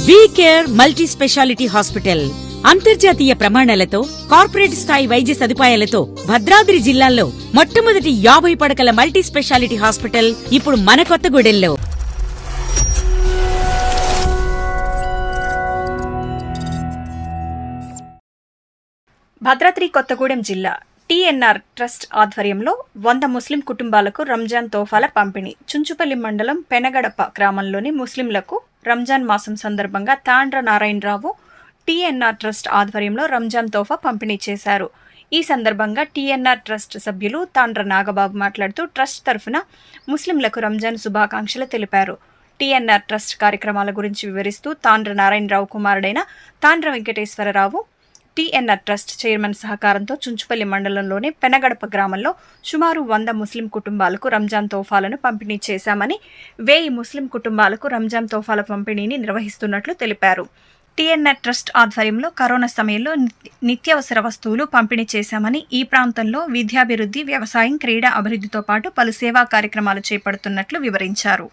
WeCare multi speciality hospital అంతర్జాతీయ ప్రమాణాలతో corporate స్థాయి వైద్య సదుపాయాలతో భద్రాద్రి జిల్లాల్లో మొట్టమొదటి 50 పడకల మల్టీ స్పెషాలిటీ హాస్పిటల్ ఇప్పుడు మన కొత్తగూడెంలో. భద్రాద్రి కొత్తగూడెం జిల్లా టీఎన్ఆర్ ట్రస్ట్ ఆధ్వర్యంలో 100 ముస్లిం కుటుంబాలకు రంజాన్ తోఫాల పంపిణీ. చుంచుపల్లి మండలం పెనగడప గ్రామంలోని ముస్లింలకు రంజాన్ మాసం సందర్భంగా తాండ్ర నారాయణరావు టీఎన్ఆర్ ట్రస్ట్ ఆధ్వర్యంలో రంజాన్ తోఫా పంపిణీ చేశారు. ఈ సందర్భంగా టీఎన్ఆర్ ట్రస్ట్ సభ్యులు తాండ్ర నాగబాబు మాట్లాడుతూ ట్రస్ట్ తరఫున ముస్లింలకు రంజాన్ శుభాకాంక్షలు తెలిపారు. టీఎన్ఆర్ ట్రస్ట్ కార్యక్రమాల గురించి వివరిస్తూ తాండ్ర నారాయణరావు కుమారుడైన తాండ్ర వెంకటేశ్వరరావు టీఎన్ఆర్ ట్రస్ట్ చైర్మన్ సహకారంతో చుంచుపల్లి మండలంలోని పెనగడప గ్రామంలో సుమారు 100 ముస్లిం కుటుంబాలకు రంజాన్ తోఫాలను పంపిణీ చేశామని, 1000 ముస్లిం కుటుంబాలకు రంజాన్ తోఫాల పంపిణీని నిర్వహిస్తున్నట్లు తెలిపారు. టీఎన్ఆర్ ట్రస్ట్ ఆధ్వర్యంలో కరోనా సమయంలో నిత్యావసర వస్తువులు పంపిణీ చేశామని, ఈ ప్రాంతంలో విద్యాభివృద్ధి, వ్యవసాయం, క్రీడా అభివృద్ధితో పాటు పలు సేవా కార్యక్రమాలు చేపడుతున్నట్లు వివరించారు.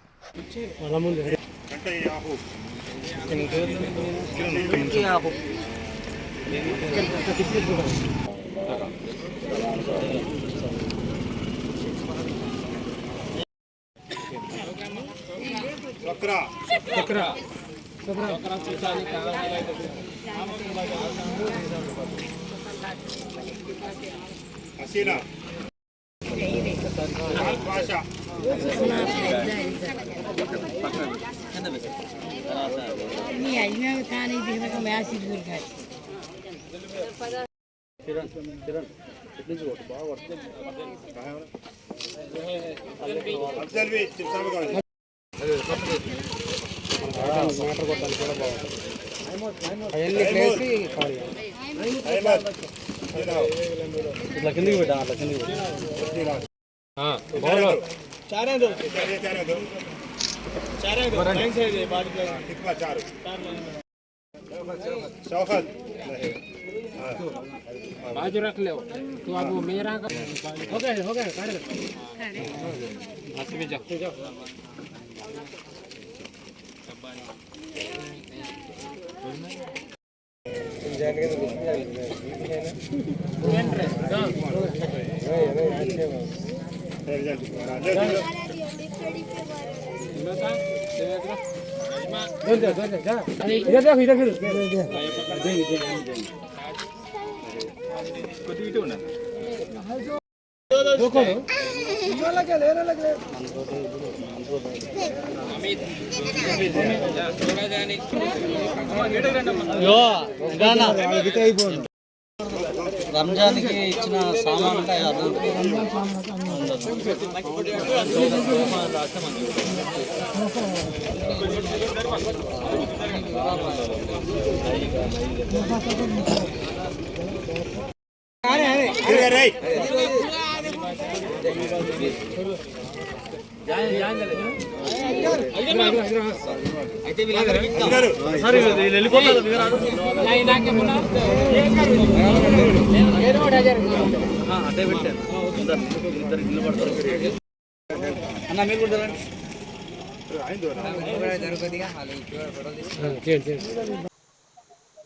बाजू रख ले तो अब वो मेरा हो गया రంజాన్ కి ఇచ్చిన సామాన్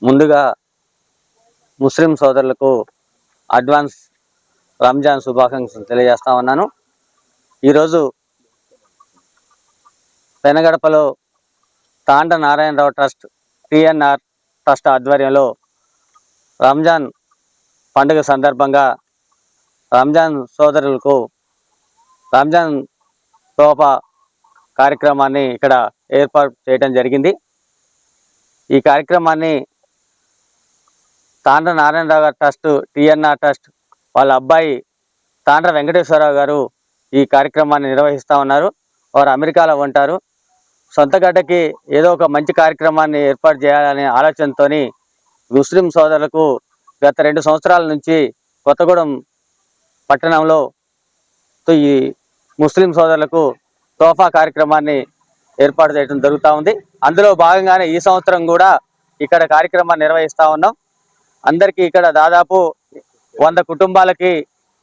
ముందుగా ముస్లిం సోదరులకు అడ్వాన్స్ రంజాన్ శుభాకాంక్షలు తెలియజేస్తా ఉన్నాను. ఈరోజు పెనగడపలో తాండ్ర నారాయణరావు ట్రస్ట్ టీఎన్ఆర్ ట్రస్ట్ ఆధ్వర్యంలో రంజాన్ పండుగ సందర్భంగా రంజాన్ సోదరులకు రంజాన్ తోఫా కార్యక్రమాన్ని ఇక్కడ ఏర్పాటు చేయడం జరిగింది. ఈ కార్యక్రమాన్ని తాండ్ర నారాయణరావు గారి ట్రస్ట్ టీఎన్ఆర్ ట్రస్ట్ వాళ్ళ అబ్బాయి తాండ్ర వెంకటేశ్వరరావు గారు ఈ కార్యక్రమాన్ని నిర్వహిస్తూ ఉన్నారు. వారు అమెరికాలో ఉంటారు. సొంత గడ్డకి ఏదో ఒక మంచి కార్యక్రమాన్ని ఏర్పాటు చేయాలనే ఆలోచనతో ముస్లిం సోదరులకు గత 2 సంవత్సరాల నుంచి కొత్తగూడెం పట్టణంలో ఈ ముస్లిం సోదరులకు తోఫా కార్యక్రమాన్ని ఏర్పాటు చేయడం జరుగుతూ ఉంది. అందులో భాగంగానే ఈ సంవత్సరం కూడా ఇక్కడ కార్యక్రమాన్ని నిర్వహిస్తూ ఉన్నాం. అందరికీ ఇక్కడ దాదాపు 100 కుటుంబాలకి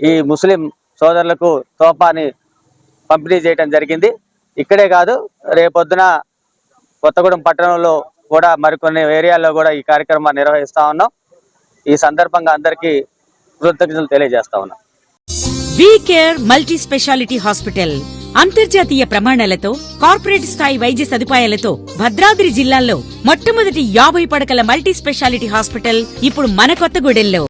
ఈ ముస్లిం సోదరులకు తోఫాని పంపిణీ చేయడం జరిగింది. ఇక్కడే కాదు, రేపొద్దున కొత్తగూడెం పట్టణంలో కూడా మరికొన్ని ఏరియాల్లో కూడా ఈ కార్యక్రమాన్ని నిర్వహిస్తా ఉన్నాం. ఈ సందర్భంగా అందరికీ కృతజ్ఞతలు తెలియజేస్తా ఉన్నాం. V care multi speciality hospital అంతర్జాతీయ ప్రమాణాలతో కార్పొరేట్ స్థాయి వైద్య సదుపాయాలతో భద్రాద్రి జిల్లాల్లో మొట్టమొదటి 50 పడకల మల్టీ స్పెషాలిటీ హాస్పిటల్ ఇప్పుడు మన కొత్తగూడెంలో.